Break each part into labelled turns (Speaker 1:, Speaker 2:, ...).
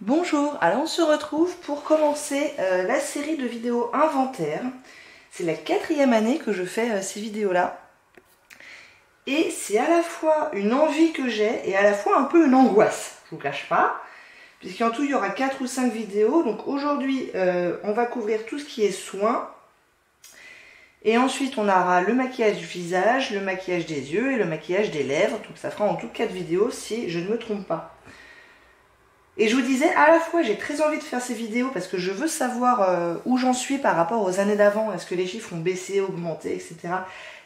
Speaker 1: Bonjour, alors on se retrouve pour commencer la série de vidéos inventaire. C'est la 4e année que je fais ces vidéos-là. Et c'est à la fois une envie que j'ai et à la fois un peu une angoisse, je vous cache pas. Puisqu'en tout il y aura 4 ou 5 vidéos. Donc aujourd'hui on va couvrir tout ce qui est soins. Et ensuite on aura le maquillage du visage, le maquillage des yeux et le maquillage des lèvres. Donc ça fera en tout 4 vidéos si je ne me trompe pas. Et je vous disais, à la fois j'ai très envie de faire ces vidéos parce que je veux savoir où j'en suis par rapport aux années d'avant. Est-ce que les chiffres ont baissé, augmenté, etc.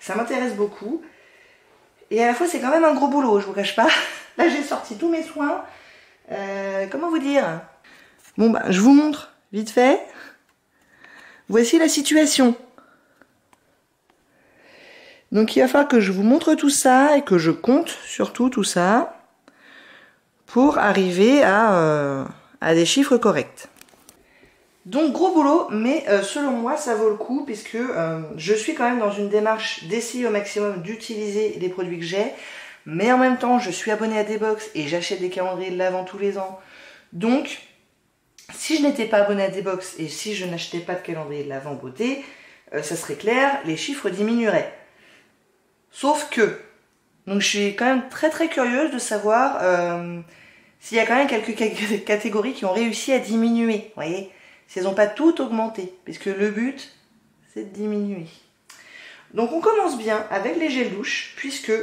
Speaker 1: Ça m'intéresse beaucoup. Et à la fois c'est quand même un gros boulot, je vous cache pas. Là j'ai sorti tous mes soins. Comment vous dire? Bon bah je vous montre vite fait. Voici la situation. Donc il va falloir que je vous montre tout ça et que je compte surtout tout ça pour arriver à des chiffres corrects. Donc gros boulot, mais selon moi ça vaut le coup puisque je suis quand même dans une démarche d'essayer au maximum d'utiliser les produits que j'ai, mais en même temps je suis abonnée à des box et j'achète des calendriers de l'Avent tous les ans. Donc si je n'étais pas abonnée à des box et si je n'achetais pas de calendrier de l'Avent beauté, ça serait clair, les chiffres diminueraient. Sauf que, donc je suis quand même très curieuse de savoir s'il y a quand même quelques catégories qui ont réussi à diminuer, vous voyez, si elles n'ont pas toutes augmenté, puisque le but, c'est de diminuer. Donc on commence bien avec les gels douche, puisque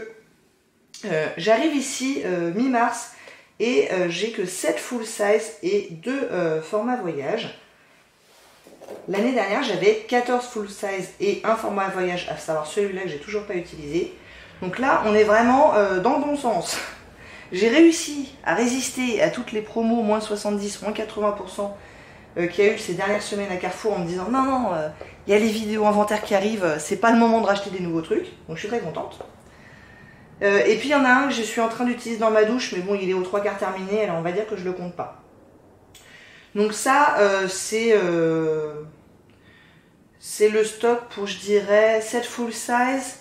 Speaker 1: j'arrive ici mi-mars, et j'ai que 7 full size et 2 formats voyage. L'année dernière, j'avais 14 full size et un format voyage, à savoir celui-là que j'ai toujours pas utilisé. Donc là, on est vraiment dans le bon sens. J'ai réussi à résister à toutes les promos, moins 70, moins 80% qu'il y a eu ces dernières semaines à Carrefour en me disant non, il y a les vidéos inventaires qui arrivent, c'est pas le moment de racheter des nouveaux trucs. Donc je suis très contente. Et puis il y en a un que je suis en train d'utiliser dans ma douche, mais bon, il est aux 3/4 terminé, alors on va dire que je le compte pas. Donc ça, c'est le stock pour, je dirais, 7 full size.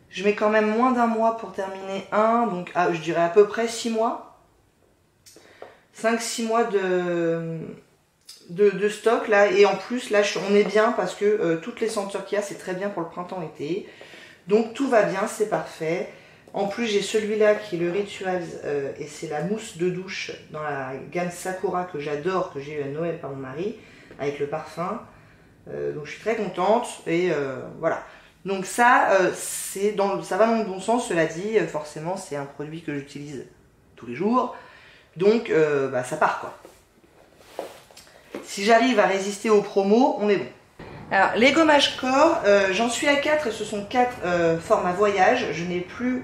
Speaker 1: Je mets quand même moins d'un mois pour terminer un, donc je dirais à peu près 6 mois. 5-6 mois de stock là, et en plus là on est bien parce que toutes les senteurs qu'il y a, c'est très bien pour le printemps-été. Donc tout va bien, c'est parfait. En plus j'ai celui-là qui est le Rituals et c'est la mousse de douche dans la gamme Sakura que j'adore, que j'ai eu à Noël par mon mari, avec le parfum. Donc je suis très contente et voilà. Donc ça, ça va dans le bon sens, cela dit, forcément c'est un produit que j'utilise tous les jours, donc ça part quoi. Si j'arrive à résister aux promos, on est bon. Alors les gommages corps, j'en suis à 4 et ce sont 4 formats voyage, je n'ai plus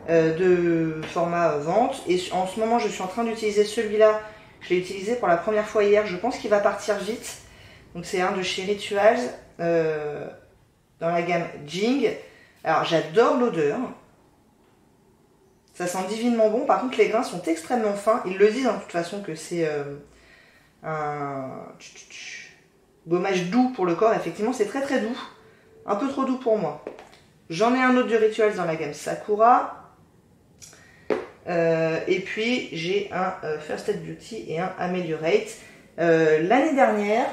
Speaker 1: de format vente et en ce moment je suis en train d'utiliser celui-là, je l'ai utilisé pour la première fois hier, je pense qu'il va partir vite. Donc c'est un de chez Rituals, dans la gamme Jing. Alors j'adore l'odeur. Ça sent divinement bon. Par contre les grains sont extrêmement fins. Ils le disent de toute façon que c'est un gommage doux pour le corps. Effectivement c'est très doux. Un peu trop doux pour moi. J'en ai un autre de Rituals dans la gamme Sakura. Et puis j'ai un First Aid Beauty et un Ameliorate. L'année dernière,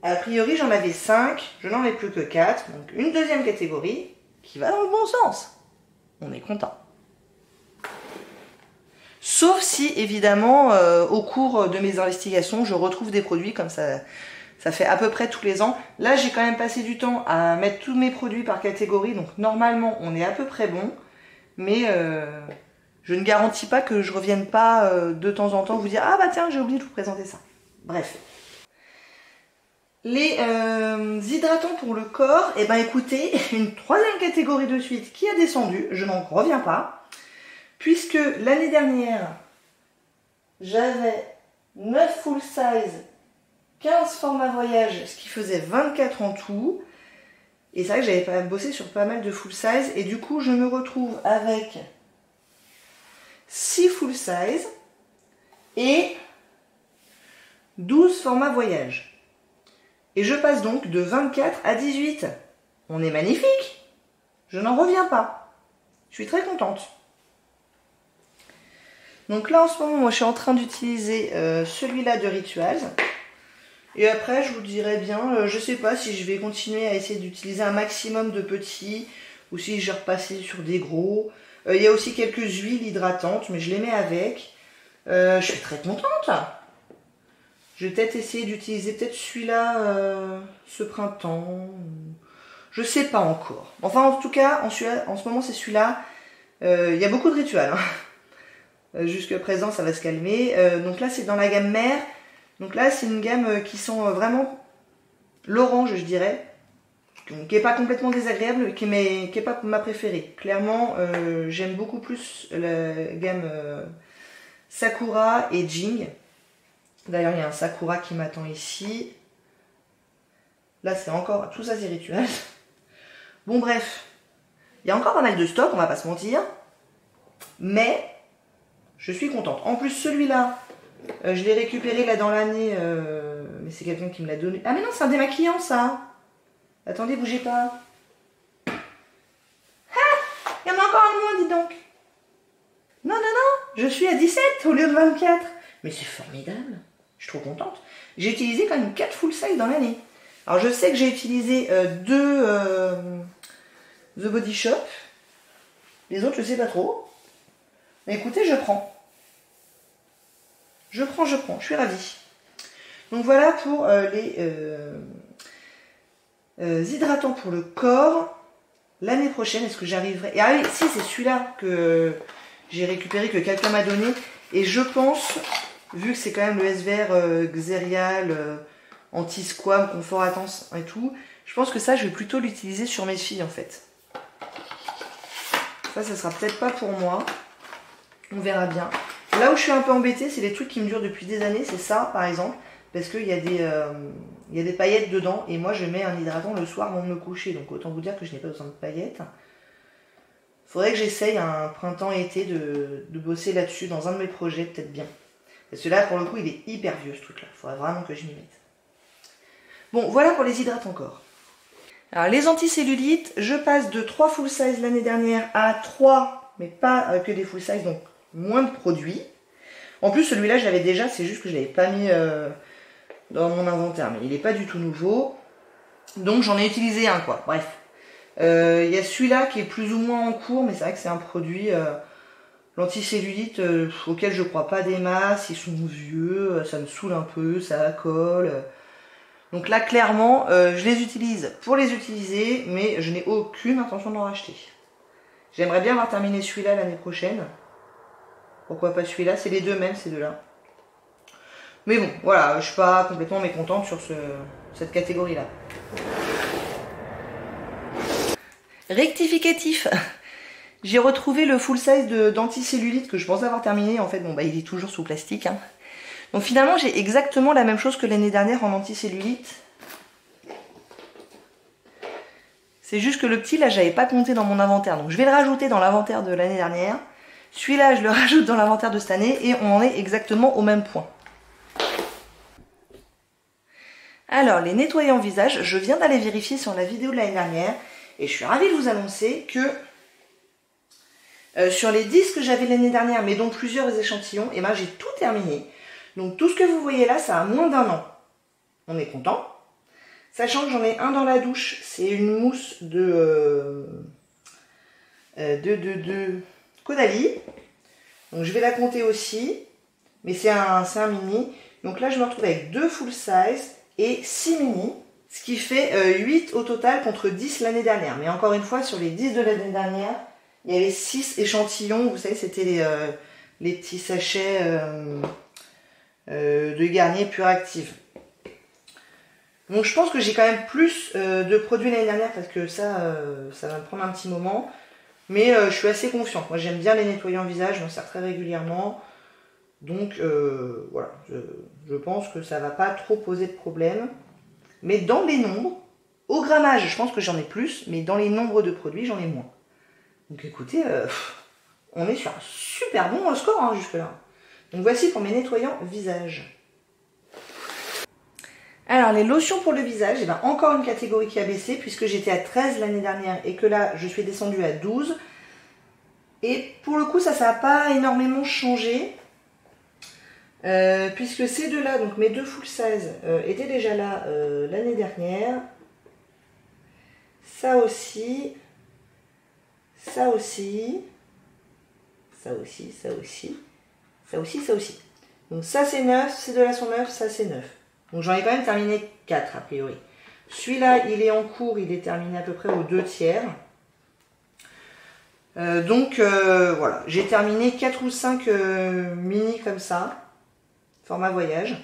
Speaker 1: a priori, j'en avais 5, je n'en ai plus que 4, donc une deuxième catégorie qui va dans le bon sens. On est content. Sauf si, évidemment, au cours de mes investigations, je retrouve des produits comme ça fait à peu près tous les ans. Là, j'ai quand même passé du temps à mettre tous mes produits par catégorie, donc normalement, on est à peu près bon, mais je ne garantis pas que je revienne pas de temps en temps vous dire « Ah bah tiens, j'ai oublié de vous présenter ça ». Bref. Les hydratants pour le corps, et ben écoutez, une 3e catégorie de suite qui a descendu, je n'en reviens pas, puisque l'année dernière, j'avais 9 full size, 15 formats voyage, ce qui faisait 24 en tout, et c'est vrai que j'avais pas bossé sur pas mal de full size, et du coup je me retrouve avec 6 full size et 12 formats voyage. Et je passe donc de 24 à 18. On est magnifique. Je n'en reviens pas. Je suis très contente. Donc là en ce moment, moi je suis en train d'utiliser celui-là de Rituals. Et après je vous dirai bien, je sais pas si je vais continuer à essayer d'utiliser un maximum de petits ou si je vais repasser sur des gros. Il y a aussi quelques huiles hydratantes, mais je les mets avec. Je suis très contente. Je vais peut-être essayer d'utiliser peut-être celui-là ce printemps. Je sais pas encore. Enfin en tout cas, en ce moment c'est celui-là. Il y a beaucoup de rituels. Hein. Jusqu'à présent ça va se calmer. Donc là c'est dans la gamme mère. Donc là c'est une gamme qui sent vraiment l'orange je dirais. Qui n'est pas complètement désagréable, qui n'est pas ma préférée. Clairement j'aime beaucoup plus la gamme Sakura et Jing. D'ailleurs il y a un Sakura qui m'attend ici. Là c'est encore, tout ça c'est rituel. Bon bref, il y a encore pas mal de stock, on va pas se mentir. Mais je suis contente. En plus celui-là, je l'ai récupéré là dans l'année. Mais c'est quelqu'un qui me l'a donné. Ah mais non, c'est un démaquillant ça. Attendez, bougez pas. Ah, il y en a encore un de moins, dis donc. Non, non, non, je suis à 17 au lieu de 24. Mais c'est formidable. Je suis trop contente. J'ai utilisé quand même 4 full size dans l'année. Alors je sais que j'ai utilisé 2 The Body Shop. Les autres je sais pas trop. Mais écoutez, je prends. Je prends. Je suis ravie. Donc voilà pour les hydratants pour le corps. L'année prochaine, est-ce que j'arriverai... Ah oui, si, c'est celui-là que j'ai récupéré, que quelqu'un m'a donné. Et je pense, vu que c'est quand même le SVR Xerial... anti-squam, confort intense et tout. Je pense que ça, je vais plutôt l'utiliser sur mes filles en fait. Ça sera peut-être pas pour moi. On verra bien. Là où je suis un peu embêtée, c'est les trucs qui me durent depuis des années. C'est ça, par exemple. Parce qu'il y a des paillettes dedans. Et moi, je mets un hydratant le soir avant de me coucher. Donc autant vous dire que je n'ai pas besoin de paillettes. Faudrait que j'essaye un printemps-été de bosser là-dessus dans un de mes projets, peut-être bien. Parce que là, pour le coup, il est hyper vieux ce truc-là. Il faudrait vraiment que je m'y mette. Bon, voilà pour les hydratants corps. Alors, les anticellulites, je passe de 3 full size l'année dernière à 3, mais pas que des full size, donc moins de produits. En plus, celui-là, je l'avais déjà, c'est juste que je ne l'avais pas mis dans mon inventaire, mais il n'est pas du tout nouveau. Donc, j'en ai utilisé un, quoi. Bref. Il y a celui-là qui est plus ou moins en cours, mais c'est vrai que c'est un produit, l'anticellulite, auquel je crois pas des masses. Ils sont vieux, ça me saoule un peu, ça colle... Donc là, clairement, je les utilise pour les utiliser, mais je n'ai aucune intention d'en racheter. J'aimerais bien avoir terminé celui-là l'année prochaine. Pourquoi pas celui-là? C'est les deux mêmes, ces deux-là. Mais bon, voilà, je ne suis pas complètement mécontente sur cette catégorie-là. Rectificatif. J'ai retrouvé le full size d'anticellulite que je pensais avoir terminé. En fait, bon, bah, il est toujours sous plastique, hein. Donc finalement, j'ai exactement la même chose que l'année dernière en anticellulite. C'est juste que le petit, là, j'avais pas compté dans mon inventaire. Donc je vais le rajouter dans l'inventaire de l'année dernière. Celui-là, je le rajoute dans l'inventaire de cette année et on en est exactement au même point. Alors, les nettoyants visage, je viens d'aller vérifier sur la vidéo de l'année dernière et je suis ravie de vous annoncer que sur les 10 que j'avais l'année dernière, mais dont plusieurs échantillons, et ben j'ai tout terminé. Donc tout ce que vous voyez là, ça a moins d'1 an. On est content. Sachant que j'en ai un dans la douche, c'est une mousse de Caudalie. Donc je vais la compter aussi. Mais c'est un mini. Donc là, je me retrouve avec 2 full size et 6 mini. Ce qui fait 8 au total contre 10 l'année dernière. Mais encore une fois, sur les 10 de l'année dernière, il y avait 6 échantillons. Vous savez, c'était les petits sachets de Garnier Pure Active. Donc je pense que j'ai quand même plus de produits l'année dernière parce que ça va me prendre un petit moment. Mais je suis assez confiante. Moi j'aime bien les nettoyants visage, je m'en sers très régulièrement. Donc voilà, je pense que ça va pas trop poser de problème. Mais dans les nombres, au grammage, je pense que j'en ai plus, mais dans les nombres de produits, j'en ai moins. Donc écoutez, on est sur un super bon score hein, jusque-là. Donc voici pour mes nettoyants visage. Alors les lotions pour le visage, eh ben, encore une catégorie qui a baissé puisque j'étais à 13 l'année dernière et que là je suis descendue à 12. Et pour le coup ça n'a pas énormément changé. Puisque ces deux-là, donc mes deux full size, étaient déjà là l'année dernière. Ça aussi, ça aussi, ça aussi, ça aussi, ça aussi, ça aussi. Donc ça c'est neuf, ces deux-là sont neufs, ça c'est neuf. Donc j'en ai quand même terminé 4 a priori. Celui-là, il est en cours, il est terminé à peu près aux 2/3. Voilà, j'ai terminé 4 ou 5 mini comme ça, format voyage.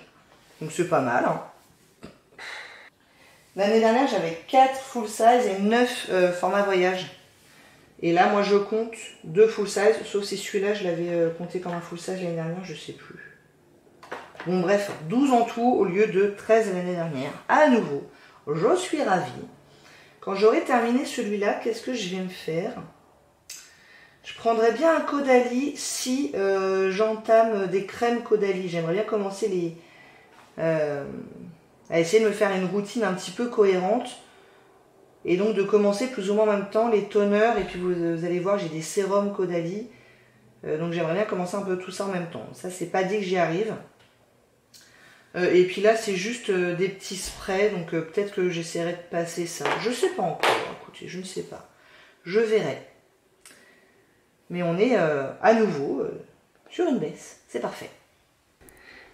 Speaker 1: Donc c'est pas mal. Hein. L'année dernière, j'avais 4 full size et 9 format voyage. Et là, moi, je compte 2 full size, sauf si celui-là, je l'avais compté comme un full size l'année dernière, je sais plus. Bon, bref, 12 en tout au lieu de 13 l'année dernière. À nouveau, je suis ravie. Quand j'aurai terminé celui-là, qu'est-ce que je vais me faire? Je prendrais bien un Caudalie si j'entame des crèmes Caudalie. J'aimerais bien commencer à essayer de me faire une routine un petit peu cohérente. Et donc de commencer plus ou moins en même temps les toners. Et puis vous allez voir, j'ai des sérums Caudalie. Donc j'aimerais bien commencer un peu tout ça en même temps. Ça, c'est pas dit que j'y arrive. Et puis là, c'est juste des petits sprays. Donc peut-être que j'essaierai de passer ça. Je sais pas encore. Écoutez, je ne sais pas. Je verrai. Mais on est à nouveau sur une baisse. C'est parfait.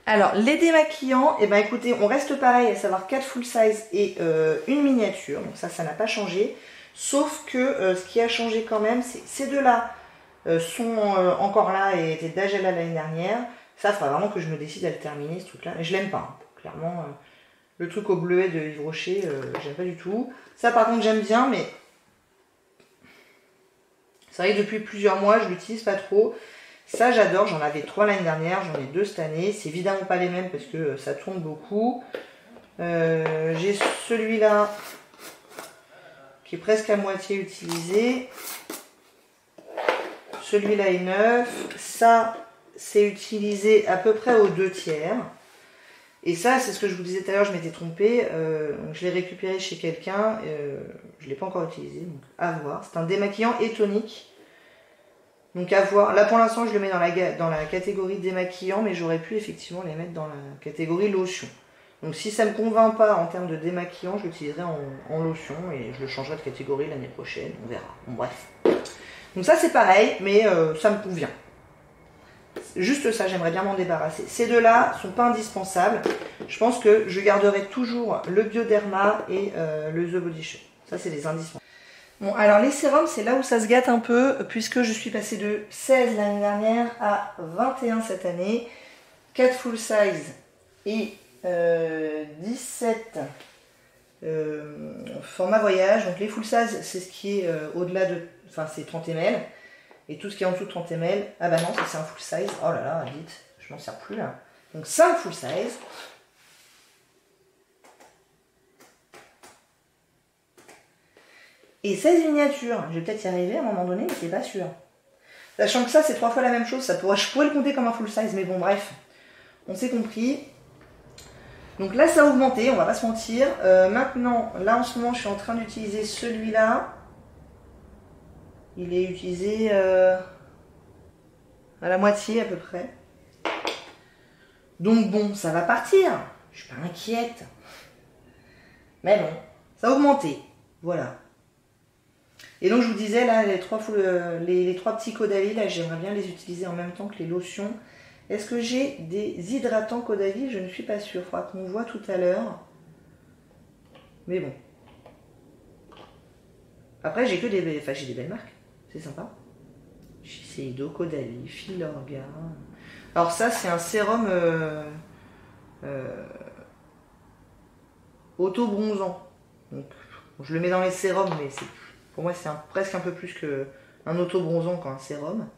Speaker 1: Alors, les démaquillants, eh ben, écoutez, on reste pareil, à savoir 4 full size et une miniature. Donc ça n'a pas changé. Sauf que ce qui a changé quand même, c'est ces deux-là sont encore là et étaient déjà là l'année dernière. Ça, il faudra vraiment que je me décide à le terminer, ce truc-là. Et je l'aime pas, hein. Clairement. Le truc au bleuet de Yves Rocher, j'aime pas du tout. Ça, par contre, j'aime bien, mais c'est vrai que depuis plusieurs mois, je l'utilise pas trop. Ça, j'adore. J'en avais 3 l'année dernière, j'en ai 2 cette année. C'est évidemment pas les mêmes parce que ça tourne beaucoup. J'ai celui-là qui est presque à moitié utilisé. Celui-là est neuf. Ça, c'est utilisé à peu près aux 2/3. Et ça, c'est ce que je vous disais tout à l'heure, je m'étais trompée. Je l'ai récupéré chez quelqu'un. Je ne l'ai pas encore utilisé, donc à voir. C'est un démaquillant et tonique. Donc à voir. Là pour l'instant, je le mets dans la catégorie démaquillant, mais j'aurais pu effectivement les mettre dans la catégorie lotion. Donc si ça ne me convainc pas en termes de démaquillant, je l'utiliserai en lotion et je le changerai de catégorie l'année prochaine. On verra. Bon, bref. Donc ça c'est pareil, mais ça me convient. Juste ça, j'aimerais bien m'en débarrasser. Ces deux-là sont pas indispensables. Je pense que je garderai toujours le Bioderma et le The Body Shop. Ça, c'est les indispensables. Bon, alors les sérums, c'est là où ça se gâte un peu, puisque je suis passée de 16 l'année dernière à 21 cette année. 4 full size et 17 format voyage. Donc les full size, c'est ce qui est au-delà de... Enfin, c'est 30 ml. Et tout ce qui est en dessous de 30 ml, ah bah non, ça c'est un full size. Oh là là, vite, je m'en sers plus là. Donc 5 full size. Et 16 miniatures. Je vais peut-être y arriver à un moment donné, mais c'est pas sûr. Sachant que ça, c'est 3 fois la même chose. Je pourrais le compter comme un full size, mais bon, bref. On s'est compris. Donc là, ça a augmenté, on va pas se mentir. Maintenant, là en ce moment, je suis en train d'utiliser celui-là. Il est utilisé à la moitié à peu près. Donc bon, ça va partir. Je suis pas inquiète. Mais bon, ça a augmenté. Voilà. Et donc je vous disais, là, les trois petits Caudalie, là, j'aimerais bien les utiliser en même temps que les lotions. Est-ce que j'ai des hydratants Caudalie? Je ne suis pas sûre. Il faudra qu'on voit tout à l'heure. Mais bon. Après, j'ai que des... Enfin, j'ai des belles marques. C'est sympa. Shiseido, Caudalie, Filorga. Alors ça, c'est un sérum auto-bronzant. Donc, bon, je le mets dans les sérums, mais pour moi, c'est presque un peu plus qu'un auto-bronzant qu'un sérum.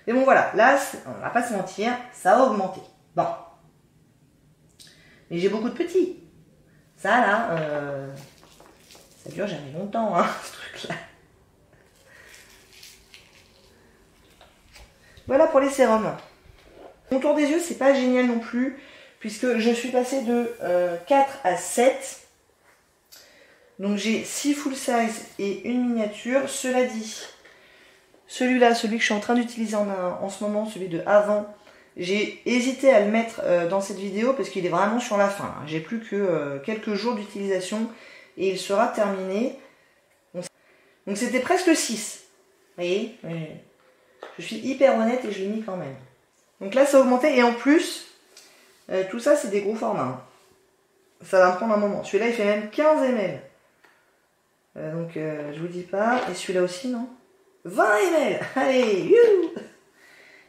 Speaker 1: Mais bon, voilà. Là, on va pas se mentir, ça a augmenté. Bon. Mais j'ai beaucoup de petits. Ça, là, ça dure jamais longtemps, hein, ce truc-là. Voilà pour les sérums. Mon tour des yeux, c'est pas génial non plus, puisque je suis passée de 4 à 7. Donc j'ai 6 full size et une miniature. Cela dit, celui-là, celui que je suis en train d'utiliser en ce moment, celui de avant, J'ai hésité à le mettre dans cette vidéo parce qu'il est vraiment sur la fin. J'ai plus que quelques jours d'utilisation et il sera terminé. Donc c'était presque 6. Vous voyez? Je suis hyper honnête et je l'ai mis quand même. Donc là ça a augmenté et en plus, tout ça c'est des gros formats. Hein. Ça va me prendre un moment. Celui-là il fait même 15 ml. Donc je vous dis pas. Et celui-là aussi non? 20 ml. Allez, youhou.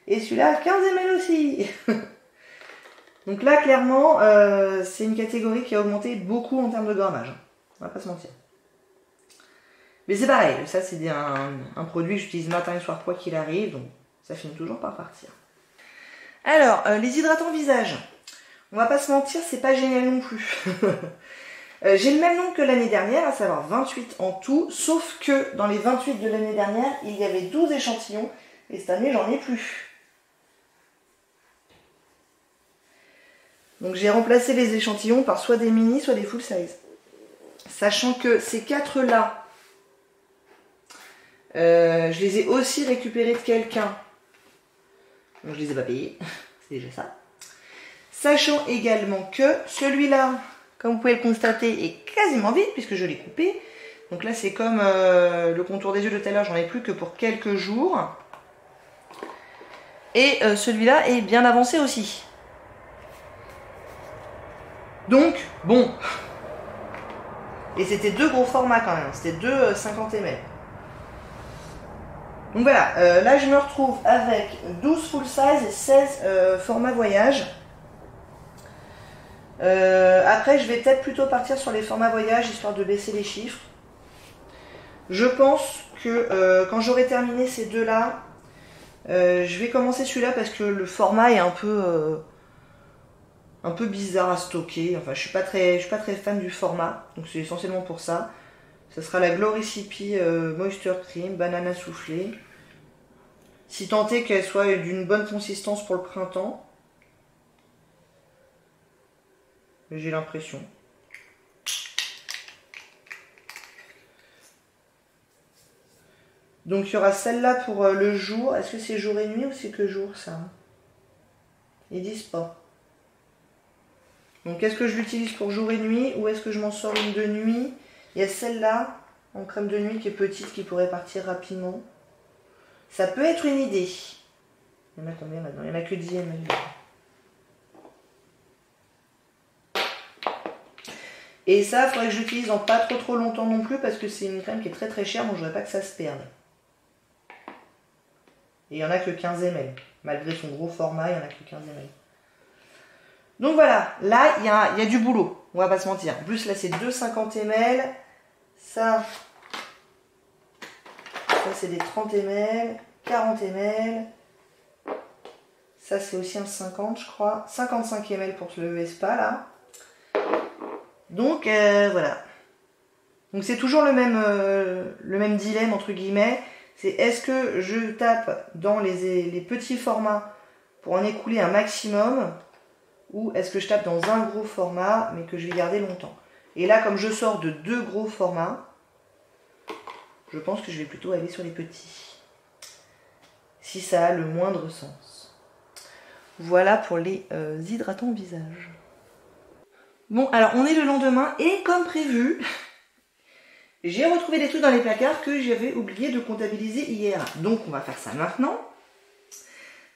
Speaker 1: Et celui-là 15 ml aussi. Donc là clairement c'est une catégorie qui a augmenté beaucoup en termes de grammage. On va pas se mentir. Mais c'est pareil, ça c'est un produit que j'utilise matin et soir quoi qu'il arrive, donc ça finit toujours par partir. Alors, les hydratants visage. On va pas se mentir, c'est pas génial non plus. J'ai le même nombre que l'année dernière, à savoir 28 en tout, sauf que dans les 28 de l'année dernière, il y avait 12 échantillons, et cette année j'en ai plus. Donc j'ai remplacé les échantillons par soit des mini, soit des full size. Sachant que ces 4-là, je les ai aussi récupérés de quelqu'un. Donc je les ai pas payés, c'est déjà ça. Sachant également que celui-là, comme vous pouvez le constater, est quasiment vide puisque je l'ai coupé. Donc là c'est comme le contour des yeux de tout à l'heure, j'en ai plus que pour quelques jours. Et celui-là est bien avancé aussi. Donc, bon. Et c'était 2 gros formats quand même, c'était 2 50 ml. Donc voilà, là je me retrouve avec 12 full size et 16 format voyage. Après je vais peut-être plutôt partir sur les formats voyage histoire de baisser les chiffres. Je pense que quand j'aurai terminé ces deux-là, je vais commencer celui-là parce que le format est un peu bizarre à stocker. Enfin je suis pas très fan du format, donc c'est essentiellement pour ça. Ça sera la Glow Recipe Moisture Cream, banana soufflé. Si tant est qu'elle soit d'une bonne consistance pour le printemps. J'ai l'impression. Donc il y aura celle-là pour le jour. Est-ce que c'est jour et nuit ou c'est que jour ça? Ils disent pas. Donc est-ce que je l'utilise pour jour et nuit ou est-ce que je m'en sors une de nuit? Il y a celle-là en crème de nuit qui est petite qui pourrait partir rapidement. Ça peut être une idée. Il y en a combien maintenant? Il n'y en a que 10 ml. Et ça, il faudrait que j'utilise en pas trop longtemps non plus parce que c'est une crème qui est très chère, donc je ne voudrais pas que ça se perde. Et il n'y en a que 15 ml. Malgré son gros format, il n'y en a que 15 ml. Donc voilà, là, il y a du boulot. On va pas se mentir. En plus, là, c'est 2,50 ml. Ça c'est des 30 ml, 40 ml. Ça, c'est aussi un 50, je crois. 55 ml pour le Vespa, là. Donc, voilà. Donc, c'est toujours le même dilemme, entre guillemets. C'est est-ce que je tape dans les petits formats pour en écouler un maximum ou est-ce que je tape dans un gros format, mais que je vais garder longtemps. Et là, comme je sors de 2 gros formats, je pense que je vais plutôt aller sur les petits. Si ça a le moindre sens. Voilà pour les hydratants visage. Bon, alors on est le lendemain et comme prévu, j'ai retrouvé des trucs dans les placards que j'avais oublié de comptabiliser hier. Donc on va faire ça maintenant.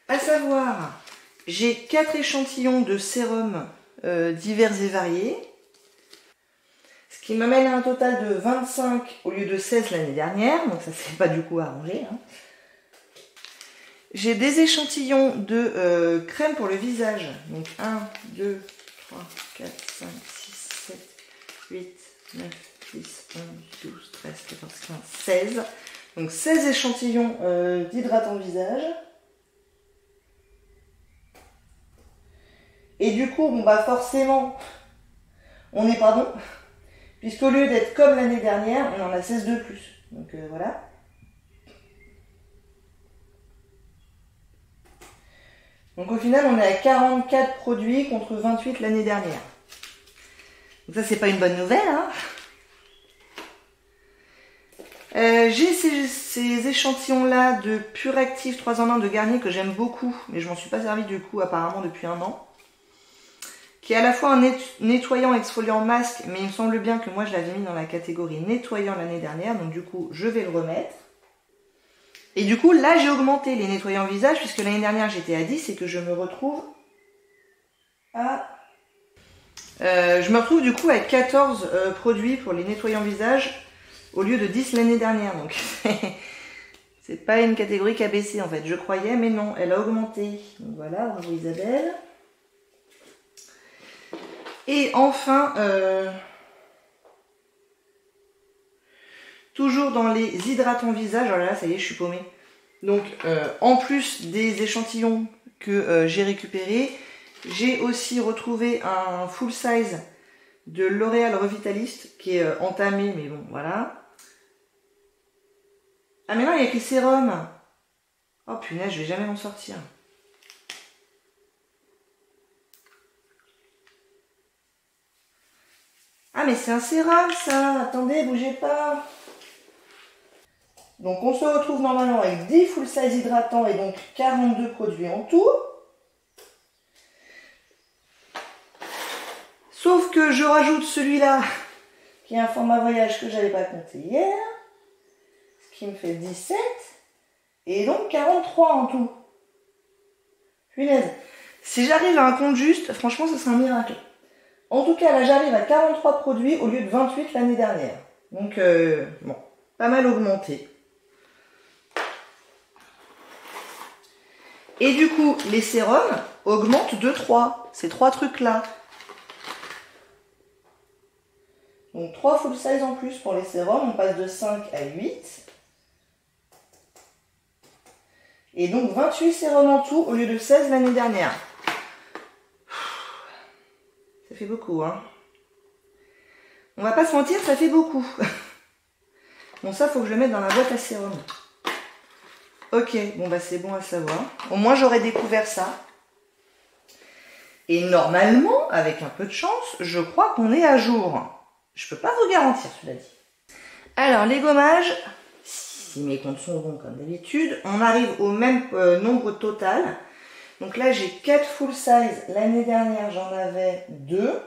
Speaker 1: À savoir, j'ai 4 échantillons de sérum divers et variés. Ce qui m'amène à un total de 25 au lieu de 16 l'année dernière. Donc ça s'est pas du coup arrangé. Hein. J'ai des échantillons de crème pour le visage. Donc 1, 2, 3, 4, 5, 6, 7, 8, 9, 10, 11, 12, 13, 14, 15, 16. Donc 16 échantillons d'hydratant visage. Et du coup, bon bah forcément, on n'est pas bon. Puisqu'au lieu d'être comme l'année dernière, on en a 16 de plus. Donc voilà. Donc au final, on est à 44 produits contre 28 l'année dernière. Donc ça, c'est pas une bonne nouvelle, hein. J'ai ces échantillons-là de Pure Active 3 en 1 de Garnier que j'aime beaucoup, mais je m'en suis pas servi du coup apparemment depuis un an. Qui est à la fois un nettoyant exfoliant masque, mais il me semble bien que moi je l'avais mis dans la catégorie nettoyant l'année dernière, donc du coup je vais le remettre. Et du coup là j'ai augmenté les nettoyants visage, puisque l'année dernière j'étais à 10 et que je me retrouve à... je me retrouve du coup avec 14 produits pour les nettoyants visage, au lieu de 10 l'année dernière, donc c'est pas une catégorie qui a baissé en fait, je croyais, mais non, elle a augmenté. Donc voilà, bravo Isabelle. Et enfin, toujours dans les hydratants visage, alors là ça y est je suis paumée. Donc en plus des échantillons que j'ai récupérés, j'ai aussi retrouvé un full size de L'Oréal Revitalist qui est entamé, mais bon voilà. Ah mais non, il y a écrit sérum. Oh punaise, je vais jamais m'en sortir. Ah mais c'est un sérum ça. Attendez, bougez pas. Donc on se retrouve normalement avec 10 full size hydratants et donc 42 produits en tout. Sauf que je rajoute celui-là qui est un format voyage que j'avais pas compté hier. Ce qui me fait 17. Et donc 43 en tout. Punaise. Si j'arrive à un compte juste, franchement, ce serait un miracle. En tout cas, là, j'arrive à 43 produits au lieu de 28 l'année dernière. Donc, bon, pas mal augmenté. Et du coup, les sérums augmentent de 3. Ces 3 trucs-là. Donc, 3 full size en plus pour les sérums. On passe de 5 à 8. Et donc 28 sérums en tout au lieu de 16 l'année dernière. Ça fait beaucoup, hein. On va pas se mentir, ça fait beaucoup. Bon, ça, faut que je le mette dans la boîte à sérum. Ok, bon, bah c'est bon à savoir. Au moins, j'aurais découvert ça. Et normalement, avec un peu de chance, je crois qu'on est à jour. Je peux pas vous garantir, cela dit. Alors, les gommages... Si mes comptes sont bons comme d'habitude, on arrive au même nombre total. Donc là, j'ai 4 full size. L'année dernière, j'en avais 2.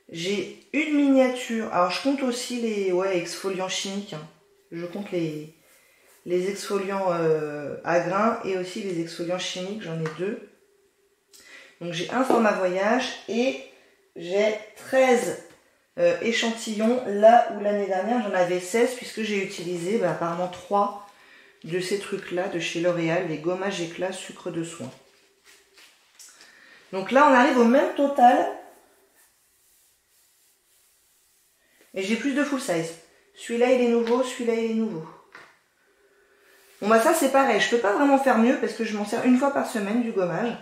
Speaker 1: J'ai une miniature. Alors, je compte aussi les exfoliants chimiques. Hein. Je compte les exfoliants à grains et aussi les exfoliants chimiques. J'en ai 2. Donc, j'ai un format voyage et j'ai 13 échantillons, là où l'année dernière j'en avais 16 puisque j'ai utilisé apparemment 3 de ces trucs là de chez L'Oréal, les gommages éclats sucre de soin. Donc là on arrive au même total et j'ai plus de full size. Celui-là il est nouveau, celui-là il est nouveau. Bon bah ça c'est pareil, je peux pas vraiment faire mieux parce que je m'en sers une fois par semaine du gommage.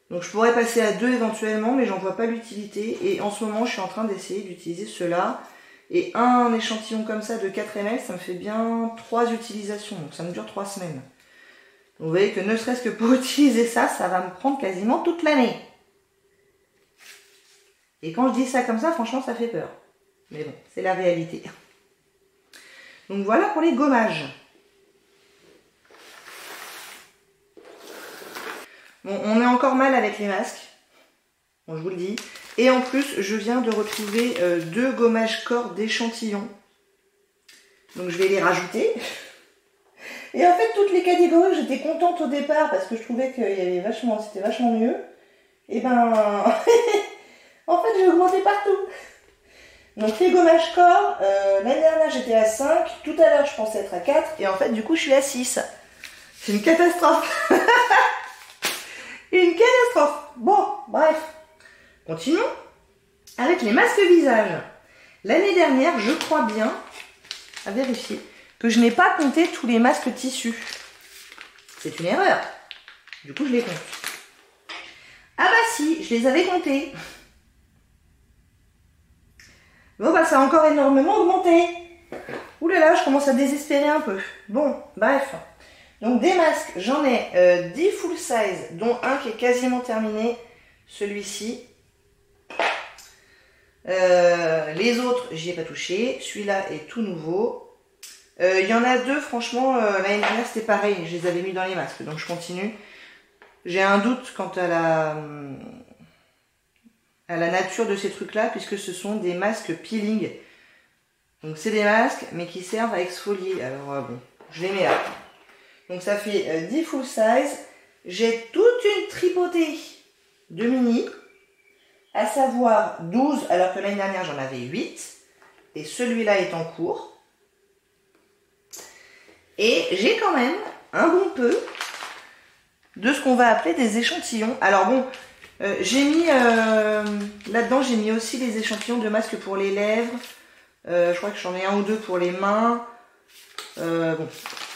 Speaker 1: Donc je pourrais passer à 2 éventuellement, mais j'en vois pas l'utilité. Et en ce moment, je suis en train d'essayer d'utiliser ceux-là. Et un échantillon comme ça de 4 ml, ça me fait bien 3 utilisations. Donc ça me dure 3 semaines. Donc vous voyez que ne serait-ce que pour utiliser ça, ça va me prendre quasiment toute l'année. Et quand je dis ça comme ça, franchement, ça fait peur. Mais bon, c'est la réalité. Donc voilà pour les gommages. Bon, on est encore mal avec les masques. Bon, je vous le dis. Et en plus, je viens de retrouver 2 gommages corps d'échantillons. Donc je vais les rajouter. Et en fait, toutes les catégories, j'étais contente au départ parce que je trouvais qu'il y avait c'était vachement mieux. Et ben, en fait, j'ai augmenté partout. Donc les gommages corps, l'année dernière j'étais à 5. Tout à l'heure, je pensais être à 4. Et en fait, du coup, je suis à 6. C'est une catastrophe. Une catastrophe. Bon, bref. Continuons avec les masques visage. L'année dernière, je crois bien, à vérifier, que je n'ai pas compté tous les masques tissus. C'est une erreur. Du coup, je les compte. Ah bah si, je les avais comptés. Bon bah ça a encore énormément augmenté. Ouh là là, je commence à désespérer un peu. Bon, bref. Donc des masques, j'en ai 10 full size, dont un qui est quasiment terminé, celui-ci. Les autres, j'y ai pas touché. Celui-là est tout nouveau. Il y en a deux, franchement, l'année dernière c'était pareil, je les avais mis dans les masques, donc je continue. J'ai un doute quant à la nature de ces trucs-là, puisque ce sont des masques peeling. Donc c'est des masques, mais qui servent à exfolier. Alors bon, je les mets là. Donc ça fait 10 full size. J'ai toute une tripotée de mini, à savoir 12, alors que l'année dernière j'en avais 8. Et celui-là est en cours. Et j'ai quand même un bon peu de ce qu'on va appeler des échantillons. Alors bon, j'ai mis là-dedans, j'ai mis aussi les échantillons de masques pour les lèvres. Je crois que j'en ai un ou deux pour les mains. Bon,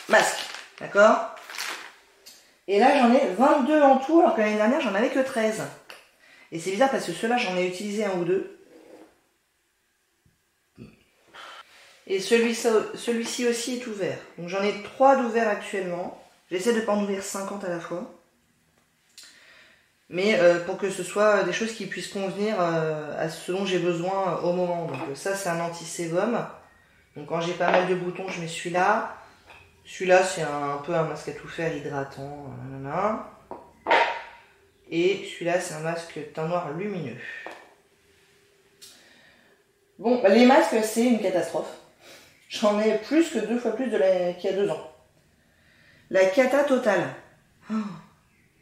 Speaker 1: masque, d'accord. Et là, j'en ai 22 en tout, alors que l'année dernière, j'en avais que 13. Et c'est bizarre parce que ceux-là, j'en ai utilisé un ou deux. Et celui-ci aussi est ouvert. Donc j'en ai 3 d'ouverts actuellement. J'essaie de ne pas en ouvrir 50 à la fois. Mais pour que ce soit des choses qui puissent convenir à ce dont j'ai besoin au moment. Donc ça, c'est un anti-sébum. Donc quand j'ai pas mal de boutons, je mets celui-là. Celui-là, c'est un peu un masque à tout faire hydratant. Nanana. Et celui-là, c'est un masque teint noir lumineux. Bon, les masques, c'est une catastrophe. J'en ai plus que 2 fois plus qu'il y a 2 ans. La cata totale. Oh.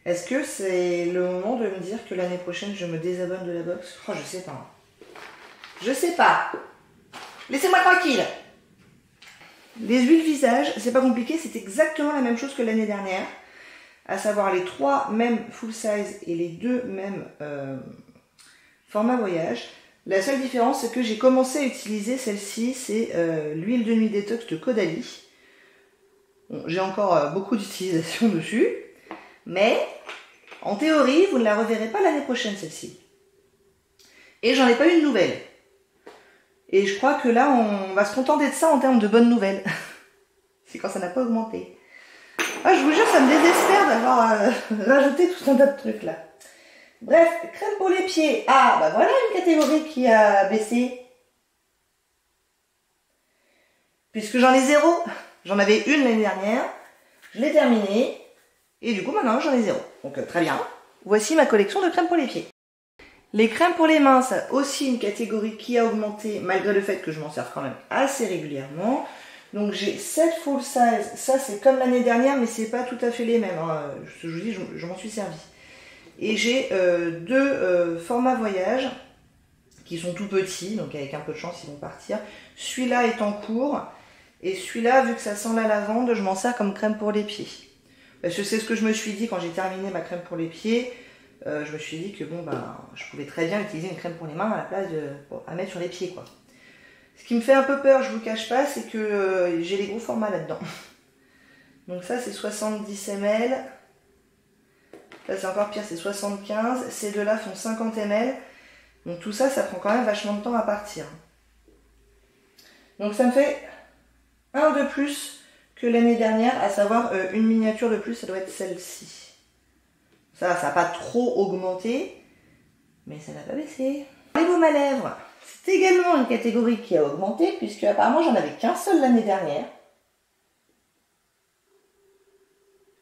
Speaker 1: Est-ce que c'est le moment de me dire que l'année prochaine, je me désabonne de la box? Oh, je sais pas. Je sais pas. Laissez-moi tranquille. Les huiles visage, c'est pas compliqué, c'est exactement la même chose que l'année dernière. À savoir les 3 mêmes full size et les 2 mêmes format voyage. La seule différence, c'est que j'ai commencé à utiliser celle-ci, c'est l'huile de nuit détox de Caudalie. Bon, j'ai encore beaucoup d'utilisation dessus, mais en théorie, vous ne la reverrez pas l'année prochaine, celle-ci. Et j'en ai pas eu de nouvelles. Et je crois que là, on va se contenter de ça en termes de bonnes nouvelles. C'est quand ça n'a pas augmenté. Ah, je vous jure, ça me désespère d'avoir rajouté tout un tas de trucs là. Bref, crème pour les pieds. Ah, bah voilà une catégorie qui a baissé. Puisque j'en ai 0. J'en avais une l'année dernière. Je l'ai terminée. Et du coup, maintenant, j'en ai 0. Donc, très bien. Voici ma collection de crèmes pour les pieds. Les crèmes pour les mains, c'est aussi une catégorie qui a augmenté, malgré le fait que je m'en sers quand même assez régulièrement. Donc, j'ai 7 full size. Ça, c'est comme l'année dernière, mais c'est pas tout à fait les mêmes. Hein. Je vous dis, je m'en suis servi. Et j'ai 2 formats voyage qui sont tout petits, donc avec un peu de chance, ils vont partir. Celui-là est en cours. Et celui-là, vu que ça sent la lavande, je m'en sers comme crème pour les pieds. Parce que c'est ce que je me suis dit quand j'ai terminé ma crème pour les pieds. Je me suis dit que bon, ben, je pouvais très bien utiliser une crème pour les mains à la place à mettre sur les pieds, quoi. Ce qui me fait un peu peur, je vous cache pas, c'est que j'ai les gros formats là-dedans. Donc ça, c'est 70 ml. Là, c'est encore pire, c'est 75. Ces deux-là font 50 ml. Donc tout ça, ça prend quand même vachement de temps à partir. Donc ça me fait un de plus que l'année dernière, à savoir une miniature de plus, ça doit être celle-ci. Ça n'a pas trop augmenté, mais ça n'a pas baissé. Les baumes à lèvres, c'est également une catégorie qui a augmenté, puisque apparemment j'en avais qu'un seul l'année dernière.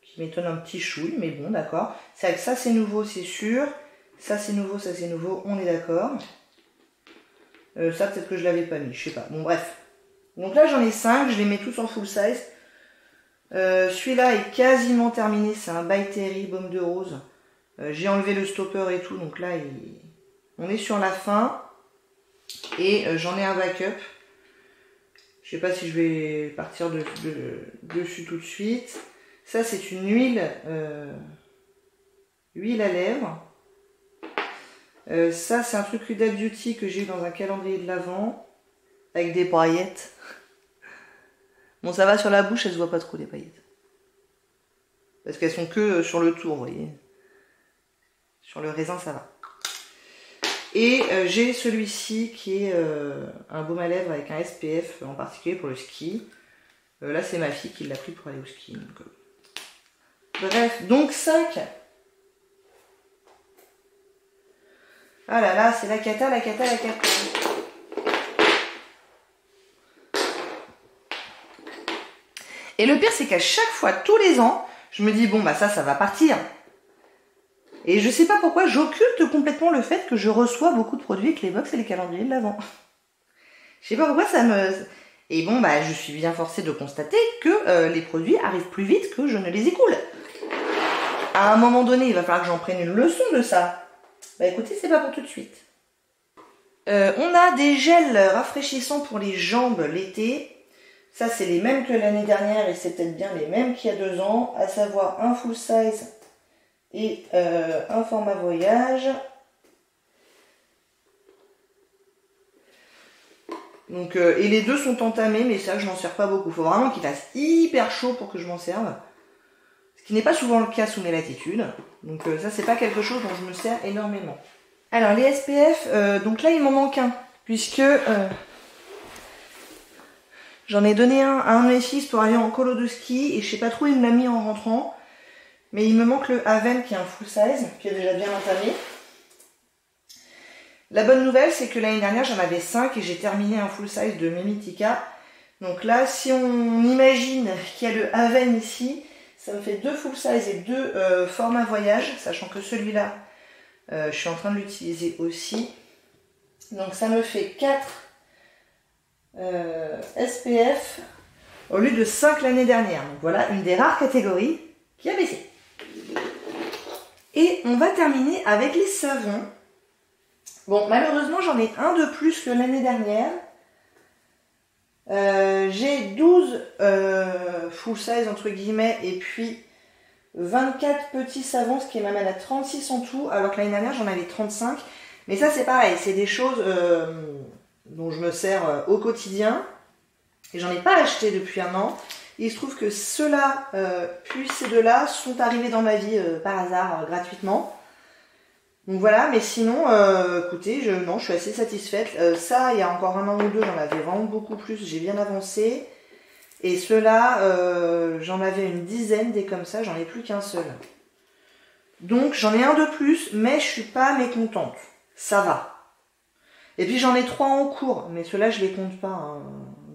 Speaker 1: Qui m'étonne un petit chouille, mais bon, d'accord. C'est vrai que ça c'est nouveau, c'est sûr. Ça c'est nouveau, on est d'accord. Ça peut-être que je l'avais pas mis, je sais pas. Bon bref. Donc là j'en ai 5, je les mets tous en full size. Celui-là est quasiment terminé, c'est un By Terry baume de rose. J'ai enlevé le stopper et tout, donc là on est sur la fin. Et j'en ai un backup. Je sais pas si je vais partir dessus tout de suite. Ça c'est une huile à lèvres. Ça c'est un truc Huda Beauty que j'ai eu dans un calendrier de l'Avent avec des paillettes. Bon, ça va sur la bouche, elles se voient pas trop les paillettes. Parce qu'elles sont que sur le tour, vous voyez. Sur le raisin, ça va. Et j'ai celui-ci qui est un baume à lèvres avec un SPF, en particulier pour le ski. Là, c'est ma fille qui l'a pris pour aller au ski. Donc, bref, donc 5. Ah là là, c'est la cata, la cata, la cata. Et le pire, c'est qu'à chaque fois, tous les ans, je me dis, bon, bah ça va partir. Et je sais pas pourquoi, j'occulte complètement le fait que je reçois beaucoup de produits avec les box et les calendriers de l'Avent. Je sais pas pourquoi ça me... Et bon, bah je suis bien forcée de constater que les produits arrivent plus vite que je ne les écoule. À un moment donné, il va falloir que j'en prenne une leçon de ça. Bah écoutez, c'est pas pour tout de suite. On a des gels rafraîchissants pour les jambes l'été. Ça, c'est les mêmes que l'année dernière et c'est peut-être bien les mêmes qu'il y a 2 ans, à savoir un full size et un format voyage. Donc, et les deux sont entamés, mais ça, je m'en sers pas beaucoup. Il faut vraiment qu'il fasse hyper chaud pour que je m'en serve. Ce qui n'est pas souvent le cas sous mes latitudes. Donc ça, c'est pas quelque chose dont je me sers énormément. Alors, les SPF, donc là, il m'en manque un, puisque... j'en ai donné un à un de mes fils pour aller en colo de ski et je sais pas trop, il me l'a mis en rentrant. Mais il me manque le Haven qui est un full size, qui est déjà bien entamé. La bonne nouvelle, c'est que l'année dernière, j'en avais 5 et j'ai terminé un full size de Mimitica. Donc là, si on imagine qu'il y a le Haven ici, ça me fait 2 full size et 2 formats voyage, sachant que celui-là, je suis en train de l'utiliser aussi. Donc ça me fait 4 SPF au lieu de 5 l'année dernière. Donc voilà une des rares catégories qui a baissé. Et on va terminer avec les savons. Bon, malheureusement, j'en ai un de plus que l'année dernière. J'ai 12 full size entre guillemets et puis 24 petits savons, ce qui m'amène à 36 en tout, alors que l'année dernière j'en avais 35. Mais ça c'est pareil, c'est des choses dont je me sers au quotidien et j'en ai pas acheté depuis un an. Il se trouve que ceux-là puis ces deux-là sont arrivés dans ma vie par hasard gratuitement. Donc voilà, mais sinon, écoutez, je suis assez satisfaite. Ça, il y a encore un an ou deux, j'en avais vraiment beaucoup plus, j'ai bien avancé. Et ceux-là, j'en avais une dizaine, des comme ça, j'en ai plus qu'un seul. Donc j'en ai un de plus, mais je suis pas mécontente. Ça va. Et puis j'en ai 3 en cours, mais ceux-là, je les compte pas. Hein.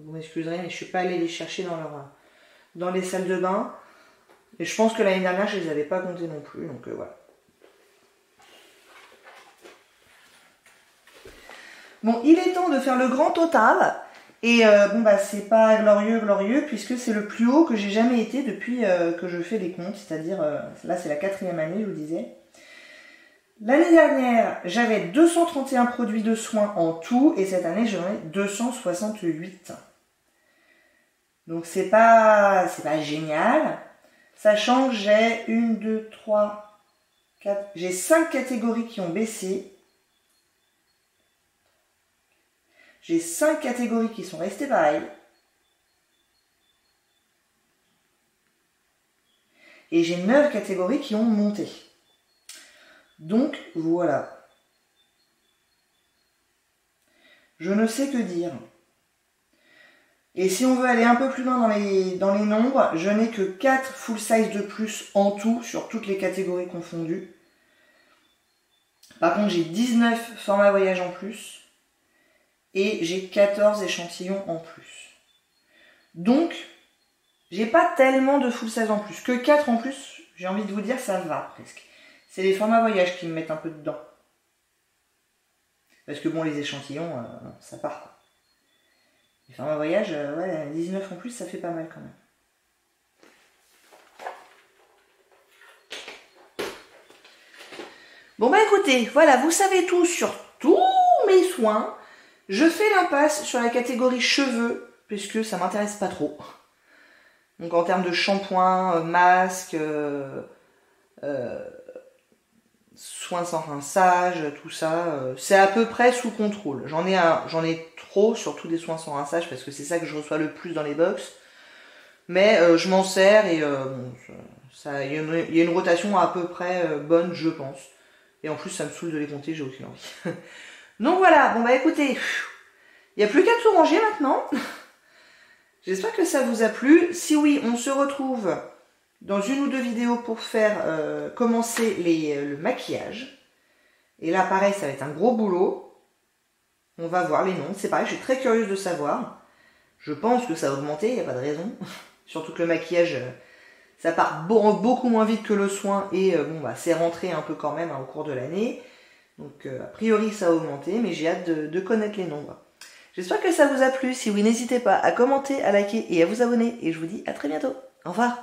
Speaker 1: Vous m'excuserez, mais je suis pas allée les chercher dans les salles de bain. Et je pense que l'année dernière, je les avais pas comptés non plus, donc voilà. Bon, il est temps de faire le grand total. Et bon, bah, c'est pas glorieux, puisque c'est le plus haut que j'ai jamais été depuis que je fais les comptes. C'est-à-dire, là, c'est la 4e année, je vous disais. L'année dernière, j'avais 231 produits de soins en tout. Et cette année, j'en ai 268. Donc, c'est pas génial. Sachant que j'ai 1, 2, 3, 4... J'ai 5 catégories qui ont baissé. J'ai 5 catégories qui sont restées pareilles. Et j'ai 9 catégories qui ont monté. Donc, voilà. Je ne sais que dire. Et si on veut aller un peu plus loin dans les nombres, je n'ai que 4 full size de plus en tout, sur toutes les catégories confondues. Par contre, j'ai 19 formats voyage en plus. Et j'ai 14 échantillons en plus. Donc, j'ai pas tellement de full size en plus. Que 4 en plus, j'ai envie de vous dire, ça va presque. C'est les formats voyage qui me mettent un peu dedans. Parce que bon, les échantillons, non, ça part. Quoi. Les formats voyage, ouais, 19 en plus, ça fait pas mal quand même. Bon bah écoutez, voilà, vous savez tout sur tous mes soins. Je fais l'impasse sur la catégorie cheveux, puisque ça m'intéresse pas trop. Donc en termes de shampoing, masque, soins sans rinçage, tout ça, c'est à peu près sous contrôle. J'en ai trop, surtout des soins sans rinçage, parce que c'est ça que je reçois le plus dans les box. Mais je m'en sers et bon, il y a une rotation à peu près bonne, je pense. Et en plus, ça me saoule de les compter, j'ai aucune envie. Donc voilà, bon bah écoutez, il n'y a plus qu'à tout ranger maintenant. J'espère que ça vous a plu. Si oui, on se retrouve dans une ou deux vidéos pour faire commencer le maquillage. Et là, pareil, ça va être un gros boulot. On va voir les nombres. C'est pareil, je suis très curieuse de savoir. Je pense que ça va augmenter, il n'y a pas de raison. Surtout que le maquillage, ça part beaucoup moins vite que le soin. Et bon, bah, c'est rentré un peu quand même au cours de l'année. Donc, a priori, ça a augmenté, mais j'ai hâte de connaître les nombres. J'espère que ça vous a plu. Si oui, n'hésitez pas à commenter, à liker et à vous abonner. Et je vous dis à très bientôt. Au revoir.